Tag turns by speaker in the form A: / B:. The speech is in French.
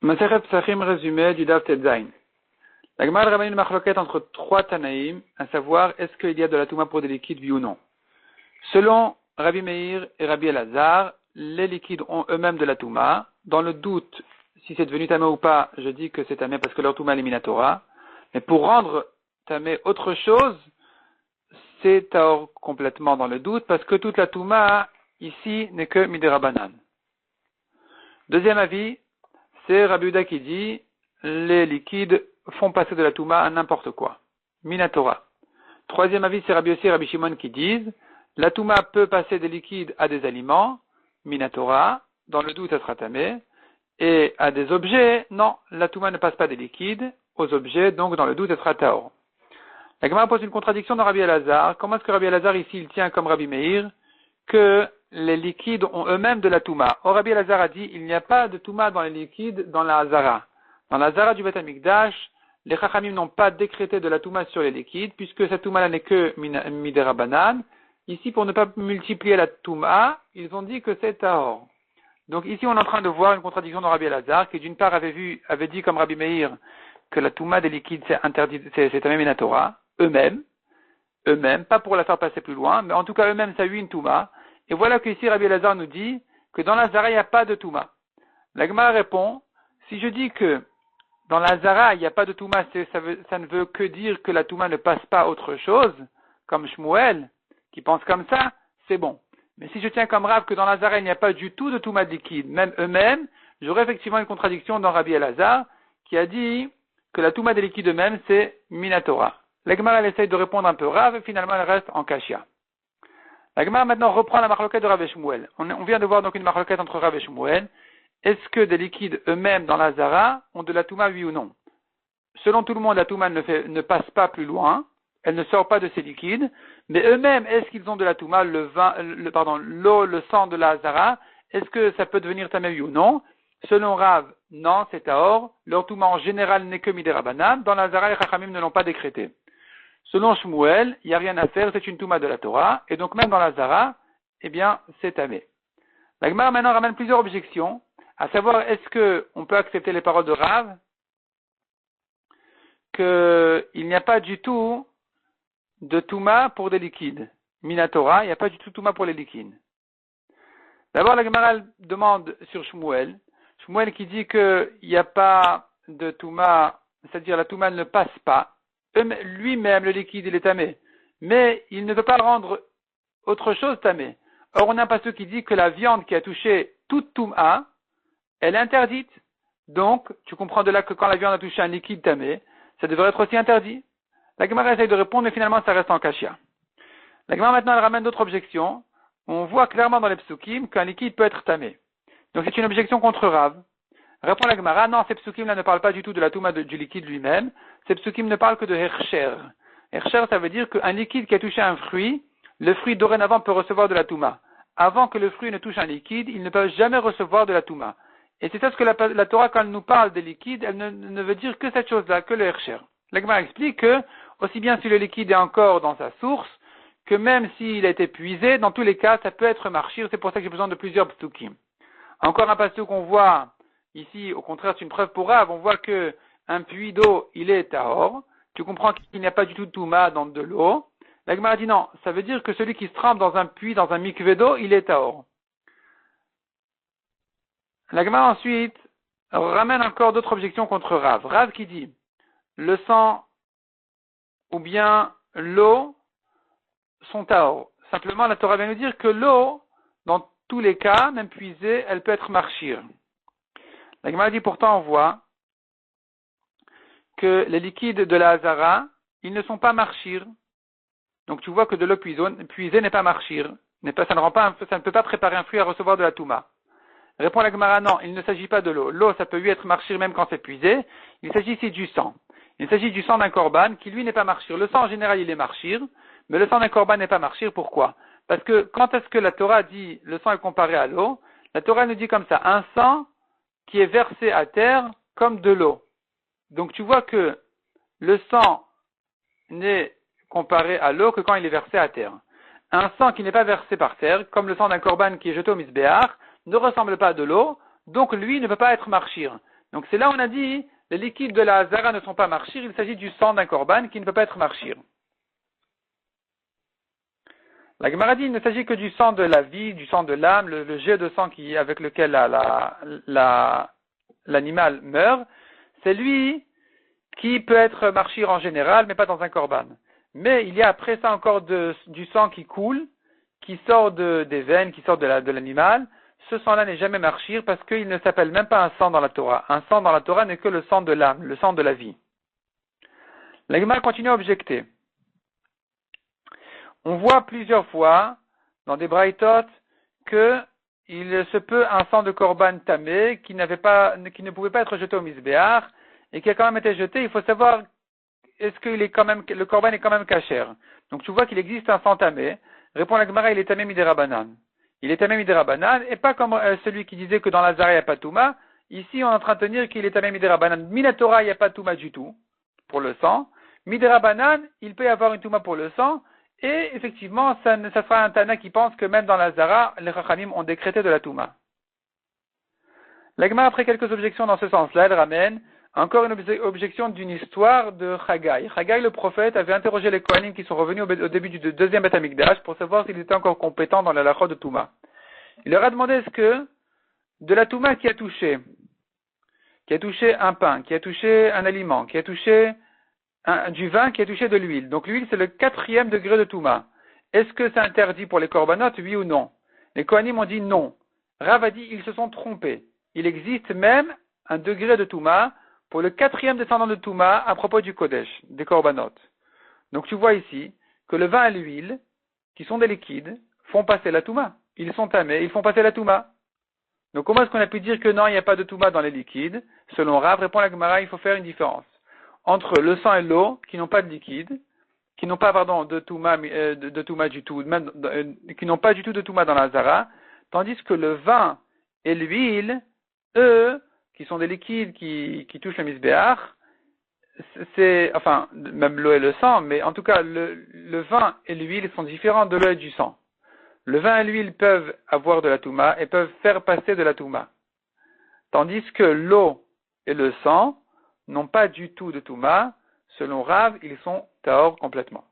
A: Masechet Psachim résumé du Daf Tetzain. La Gemara ramène une marloquette entre trois Tanaïm, à savoir est-ce qu'il y a de la Touma pour des liquides, oui ou non. Selon Rabbi Meir et Rabbi Elazar, les liquides ont eux-mêmes de la Touma. Dans le doute, si c'est devenu Tamé ou pas, je dis que c'est Tamé parce que leur Touma est Minatora. Mais pour rendre Tamé autre chose, c'est Taor complètement dans le doute parce que toute la Touma ici n'est que Miderabanan. Deuxième avis, c'est Rabbi Uda qui dit les liquides font passer de la Touma à n'importe quoi. Minatora. Troisième avis, c'est Rabbi Yossi et Rabbi Shimon qui disent la Touma peut passer des liquides à des aliments, Minatora, dans le doute elle sera tamée, et à des objets, non, la Touma ne passe pas des liquides aux objets, donc dans le doute elle sera Taor. La Gemara pose une contradiction dans Rabbi Elazar. Comment est-ce que Rabbi Elazar ici il tient comme Rabbi Meir que les liquides ont eux-mêmes de la Touma? Or Rabbi Elazar a dit il n'y a pas de Touma dans les liquides dans la Hazara. Dans la Hazara du Beth Amikdash, les Chachamim n'ont pas décrété de la Touma sur les liquides, puisque cette Touma n'est que Miderabanan. Ici, pour ne pas multiplier la Touma, ils ont dit que c'est Tahor. Donc ici, on est en train de voir une contradiction dans Rabbi Elazar, qui d'une part avait dit comme Rabbi Meir que la Touma des liquides c'est interdit, c'est Tamé Minatora, eux-mêmes, pas pour la faire passer plus loin, mais en tout cas eux-mêmes ça a eu une Touma. Et voilà que ici Rabbi Elazar nous dit que dans la Hazara il n'y a pas de Touma. La Gemara répond, si je dis que dans la Hazara il n'y a pas de Touma, ça ne veut que dire que la Touma ne passe pas à autre chose, comme Shmuel, qui pense comme ça, c'est bon. Mais si je tiens comme Rav que dans la Hazara il n'y a pas du tout de Touma de liquide, même eux-mêmes, j'aurais effectivement une contradiction dans Rabbi Elazar, qui a dit que la Touma des liquides eux-mêmes c'est Minatora. La Gemara elle essaye de répondre un peu Rav, et finalement elle reste en Kashia. La Gemara maintenant reprend la marloquette de Rav et Shmuel. On vient de voir donc une marloquette entre Rav et Shmuel. Est-ce que des liquides eux-mêmes dans la Hazara ont de la Touma, oui ou non? Selon tout le monde, la Touma ne passe pas plus loin, elle ne sort pas de ces liquides, mais eux-mêmes, est-ce qu'ils ont de la Touma, l'eau, le sang de la Hazara, est-ce que ça peut devenir Tamé, oui ou non? Selon Rav, non, c'est Tahor. Leur Touma en général n'est que Miderabanan. Dans la Hazara, les Chachamim ne l'ont pas décrété. Selon Shmuel, il n'y a rien à faire, c'est une Touma de la Torah, et donc même dans la Hazara, eh bien, c'est Tamé. La Gemara maintenant ramène plusieurs objections, à savoir, est-ce que on peut accepter les paroles de Rav, qu'il n'y a pas du tout de Touma pour des liquides. Minatora, il n'y a pas du tout Touma pour les liquides. D'abord, la Gemara demande sur Shmuel. Shmuel qui dit qu'il n'y a pas de Touma, c'est-à-dire la Touma ne passe pas. Lui-même, le liquide, il est tamé. Mais il ne peut pas rendre autre chose tamé. Or, on a un passage qui dit que la viande qui a touché toute Touma, elle est interdite. Donc, tu comprends de là que quand la viande a touché un liquide tamé, ça devrait être aussi interdit. La Gemara essaye de répondre, mais finalement, ça reste en Kashia. La Gemara maintenant, elle ramène d'autres objections. On voit clairement dans les psukim qu'un liquide peut être tamé. Donc, c'est une objection contre Rav. Répond la Gemara, non, ces psukim-là ne parlent pas du tout de la touma du liquide lui-même. Ces psukim ne parlent que de Hersher. Hersher, ça veut dire qu'un liquide qui a touché un fruit, le fruit dorénavant peut recevoir de la touma. Avant que le fruit ne touche un liquide, il ne peut jamais recevoir de la touma. Et c'est ça ce que la Torah, quand elle nous parle des liquides, elle ne veut dire que cette chose-là, que le Hersher. La Gemara explique que, aussi bien si le liquide est encore dans sa source, que même s'il a été puisé, dans tous les cas, ça peut être marchir. C'est pour ça que j'ai besoin de plusieurs psukim. Encore un passage qu'on voit ici, au contraire, c'est une preuve pour Rav. On voit que un puits d'eau, il est tahor. Tu comprends qu'il n'y a pas du tout de touma dans de l'eau. La Gemara dit non, ça veut dire que celui qui se trempe dans un puits, dans un mikvé d'eau, il est tahor. La Gemara ensuite ramène encore d'autres objections contre Rav. Rav qui dit le sang ou bien l'eau sont tahor. Simplement, la Torah vient nous dire que l'eau, dans tous les cas, même puisée, elle peut être marchir. La Gemara dit pourtant on voit que les liquides de la Hazara, ils ne sont pas marchir. Donc tu vois que de l'eau puisée n'est pas marchir. Ça ne peut pas préparer un fruit à recevoir de la Touma. Répond la Gemara, non, il ne s'agit pas de l'eau. L'eau, ça peut lui être marchir même quand c'est puisé. Il s'agit ici du sang. Il s'agit du sang d'un korban qui lui n'est pas marchir. Le sang en général il est marchir, mais le sang d'un korban n'est pas marchir. Pourquoi? Parce que quand est-ce que la Torah dit le sang est comparé à l'eau? La Torah nous dit comme ça, un sang qui est versé à terre comme de l'eau. Donc tu vois que le sang n'est comparé à l'eau que quand il est versé à terre. Un sang qui n'est pas versé par terre, comme le sang d'un korban qui est jeté au misbéach, ne ressemble pas à de l'eau, donc lui ne peut pas être marchir. Donc c'est là où on a dit, les liquides de la Hazara ne sont pas marchir, il s'agit du sang d'un korban qui ne peut pas être marchir. La Gemara dit, il ne s'agit que du sang de la vie, du sang de l'âme, le jet de sang avec lequel l'animal meurt, c'est lui qui peut être marchir en général, mais pas dans un korban. Mais il y a après ça encore du sang qui coule, qui sort des veines, qui sort de l'animal. Ce sang-là n'est jamais marchir parce qu'il ne s'appelle même pas un sang dans la Torah. Un sang dans la Torah n'est que le sang de l'âme, le sang de la vie. La Gemara continue à objecter. On voit plusieurs fois dans des braïtot que il se peut un sang de korban tamé qui ne pouvait pas être jeté au misbéach et qui a quand même été jeté. Il faut savoir est-ce que le korban est quand même kasher. Donc tu vois qu'il existe un sang tamé. Répond la Gemara, il est tamé midérabanan. Il est tamé midérabanan et pas comme celui qui disait que dans la Zara il n'y a pas de touma. Ici on est en train de tenir qu'il est tamé midérabanan. Minatora il n'y a pas de touma du tout pour le sang. Midérabanan il peut y avoir une touma pour le sang. Et effectivement, ça sera un Tana qui pense que même dans la Zara, les Chachamim ont décrété de la Touma. L'Agma, après quelques objections dans ce sens-là, elle ramène encore une objection d'une histoire de Chagai. Chagai, le prophète, avait interrogé les Kohanim qui sont revenus au début du deuxième Beth Amikdash pour savoir s'ils étaient encore compétents dans la halakha de Touma. Il leur a demandé est-ce que de la Touma qui a touché un pain, qui a touché un aliment, qui a touché du vin qui est touché de l'huile. Donc l'huile, c'est le 4e degré de Touma. Est-ce que c'est interdit pour les korbanot, oui ou non? Les Kohanim ont dit non. Rav a dit, ils se sont trompés. Il existe même un degré de Touma pour le 4e descendant de Touma à propos du Kodesh, des korbanot. Donc tu vois ici que le vin et l'huile, qui sont des liquides, font passer la Touma. Ils sont tamés, ils font passer la Touma. Donc comment est-ce qu'on a pu dire que non, il n'y a pas de Touma dans les liquides? Selon Rav, répond la Gemara, il faut faire une différence entre le sang et l'eau, qui n'ont pas de liquide, qui n'ont pas, de touma du tout, qui n'ont pas du tout de touma dans la Zara, tandis que le vin et l'huile, eux, qui sont des liquides qui touchent le misbéach, même l'eau et le sang, mais en tout cas, le vin et l'huile sont différents de l'eau et du sang. Le vin et l'huile peuvent avoir de la touma et peuvent faire passer de la touma. Tandis que l'eau et le sang n'ont pas du tout de Touma. Selon Rav, ils sont Tahor complètement.